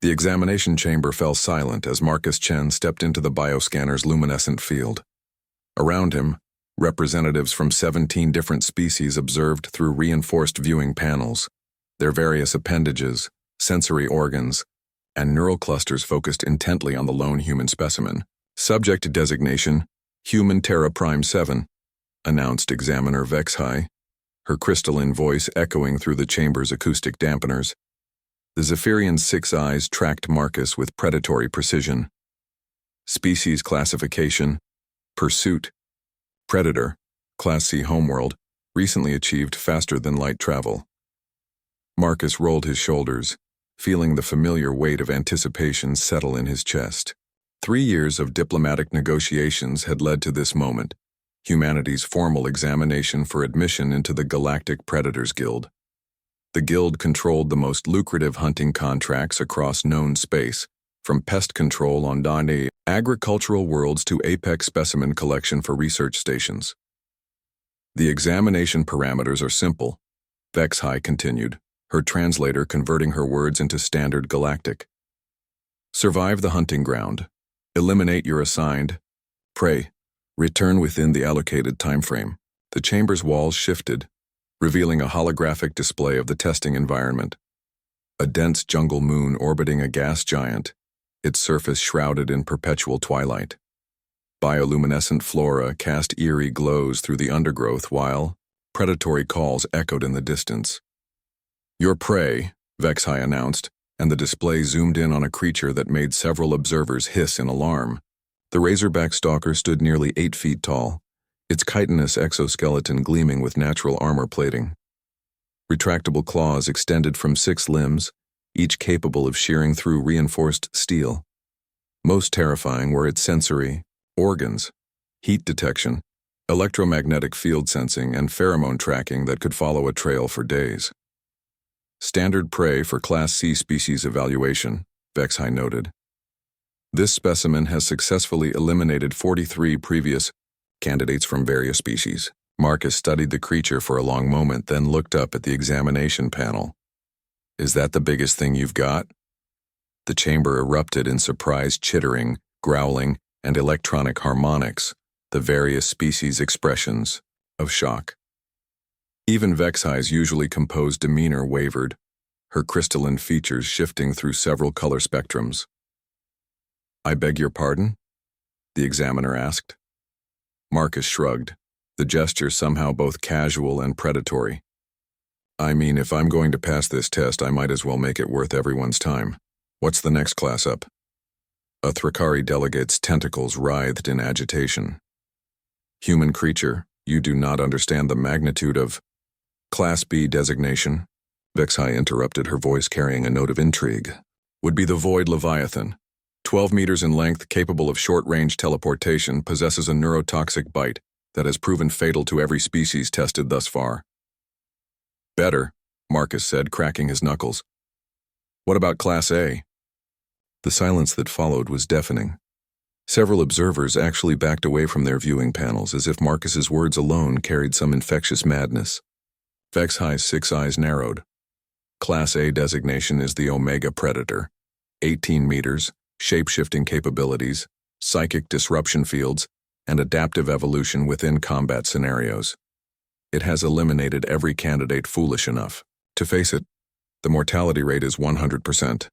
The examination chamber fell silent as Marcus Chen stepped into the bioscanner's luminescent field. Around him, representatives from 17 different species observed through reinforced viewing panels. Their various appendages, sensory organs, and neural clusters focused intently on the lone human specimen. Subject designation, Human Terra Prime 7, announced Examiner Vexhai, her crystalline voice echoing through the chamber's acoustic dampeners. The Zephyrian's 6 eyes tracked Marcus with predatory precision. Species classification, Pursuit, Predator, Class C homeworld, recently achieved faster-than-light travel. Marcus rolled his shoulders, feeling the familiar weight of anticipation settle in his chest. 3 years of diplomatic negotiations had led to this moment, humanity's formal examination for admission into the Galactic Predators Guild. The guild controlled the most lucrative hunting contracts across known space, from pest control on Dani agricultural worlds to apex specimen collection for research stations. The examination parameters are simple, Vexhai continued, her translator converting her words into standard galactic. Survive the hunting ground. Eliminate your assigned prey. Return within the allocated timeframe. The chamber's walls shifted, revealing a holographic display of the testing environment. A dense jungle moon orbiting a gas giant, its surface shrouded in perpetual twilight. Bioluminescent flora cast eerie glows through the undergrowth while predatory calls echoed in the distance. Your prey, Vexhai announced, and the display zoomed in on a creature that made several observers hiss in alarm. The razorback stalker stood nearly 8 feet tall, its chitinous exoskeleton gleaming with natural armor plating. Retractable claws extended from 6 limbs, each capable of shearing through reinforced steel. Most terrifying were its sensory organs, heat detection, electromagnetic field sensing, and pheromone tracking that could follow a trail for days. Standard prey for Class C species evaluation, Vexhai noted. This specimen has successfully eliminated 43 previous candidates from various species. Marcus studied the creature for a long moment, then looked up at the examination panel. Is that the biggest thing you've got? The chamber erupted in surprised chittering, growling, and electronic harmonics, the various species' expressions of shock. Even Vexhai's usually composed demeanor wavered, her crystalline features shifting through several color spectrums. I beg your pardon? The examiner asked. Marcus shrugged, the gesture somehow both casual and predatory. I mean, if I'm going to pass this test, I might as well make it worth everyone's time. What's the next class up? A Thrakari delegate's tentacles writhed in agitation. Human creature, you do not understand the magnitude of Class B designation, Vexhai interrupted, her voice carrying a note of intrigue, would be the Void Leviathan. 12 meters in length, capable of short-range teleportation, possesses a neurotoxic bite that has proven fatal to every species tested thus far. Better, Marcus said, cracking his knuckles. What about Class A? The silence that followed was deafening. Several observers actually backed away from their viewing panels as if Marcus's words alone carried some infectious madness. Vexhai's 6 eyes narrowed. Class A designation is the Omega Predator. 18 meters, shape-shifting capabilities, psychic disruption fields, and adaptive evolution within combat scenarios. It has eliminated every candidate foolish enough to face it. The mortality rate is 100%.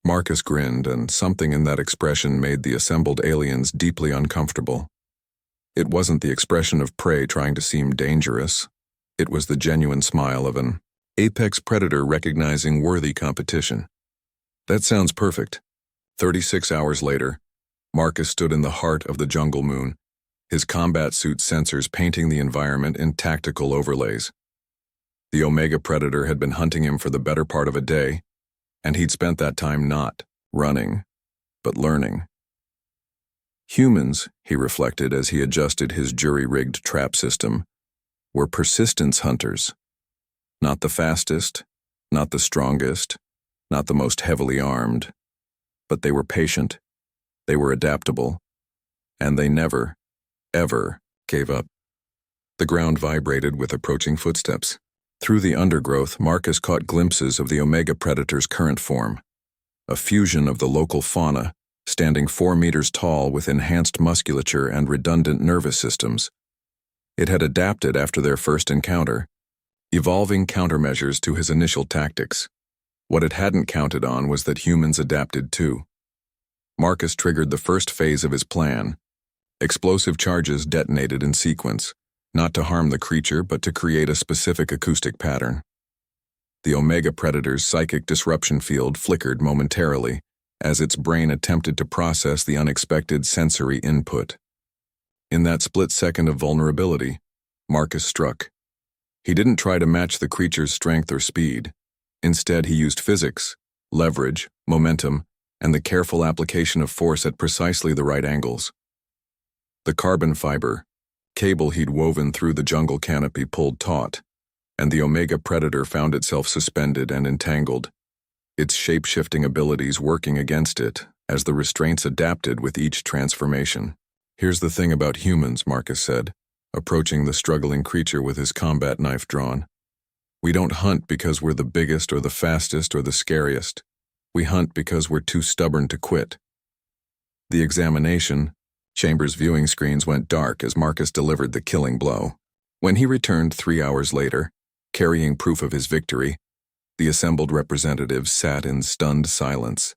Marcus grinned, and something in that expression made the assembled aliens deeply uncomfortable. It wasn't the expression of prey trying to seem dangerous. It was the genuine smile of an apex predator recognizing worthy competition. That sounds perfect. 36 hours later, Marcus stood in the heart of the jungle moon, his combat suit sensors painting the environment in tactical overlays. The Omega Predator had been hunting him for the better part of a day, and he'd spent that time not running, but learning. Humans, he reflected as he adjusted his jury-rigged trap system, were persistence hunters. Not the fastest, not the strongest, not the most heavily armed, but they were patient, they were adaptable, and they never, ever gave up. The ground vibrated with approaching footsteps. Through the undergrowth, Marcus caught glimpses of the Omega Predator's current form. a fusion of the local fauna, standing 4 meters tall with enhanced musculature and redundant nervous systems. It had adapted after their first encounter, evolving countermeasures to his initial tactics. What it hadn't counted on was that humans adapted too. Marcus triggered the first phase of his plan. Explosive charges detonated in sequence, not to harm the creature but to create a specific acoustic pattern. The Omega Predator's psychic disruption field flickered momentarily as its brain attempted to process the unexpected sensory input. In that split second of vulnerability, Marcus struck. He didn't try to match the creature's strength or speed. Instead, he used physics, leverage, momentum, and the careful application of force at precisely the right angles. The carbon fiber cable he'd woven through the jungle canopy pulled taut, and the Omega Predator found itself suspended and entangled, its shape-shifting abilities working against it as the restraints adapted with each transformation. "Here's the thing about humans," Marcus said, approaching the struggling creature with his combat knife drawn. "We don't hunt because we're the biggest or the fastest or the scariest. We hunt because we're too stubborn to quit." The examination chamber's viewing screens went dark as Marcus delivered the killing blow. When he returned 3 hours later, carrying proof of his victory, the assembled representatives sat in stunned silence.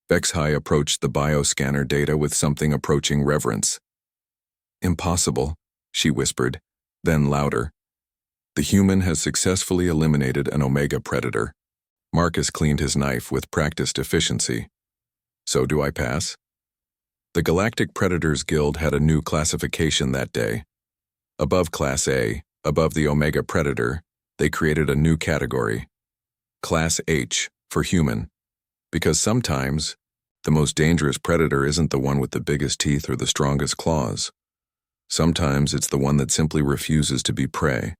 Bexhai approached the bioscanner data with something approaching reverence. "Impossible," she whispered, then louder. "The human has successfully eliminated an Omega Predator." Marcus cleaned his knife with practiced efficiency. "So do I pass?" The Galactic Predators Guild had a new classification that day. Above Class A, above the Omega Predator, they created a new category, Class H, for human, because sometimes the most dangerous predator isn't the one with the biggest teeth or the strongest claws. Sometimes it's the one that simply refuses to be prey.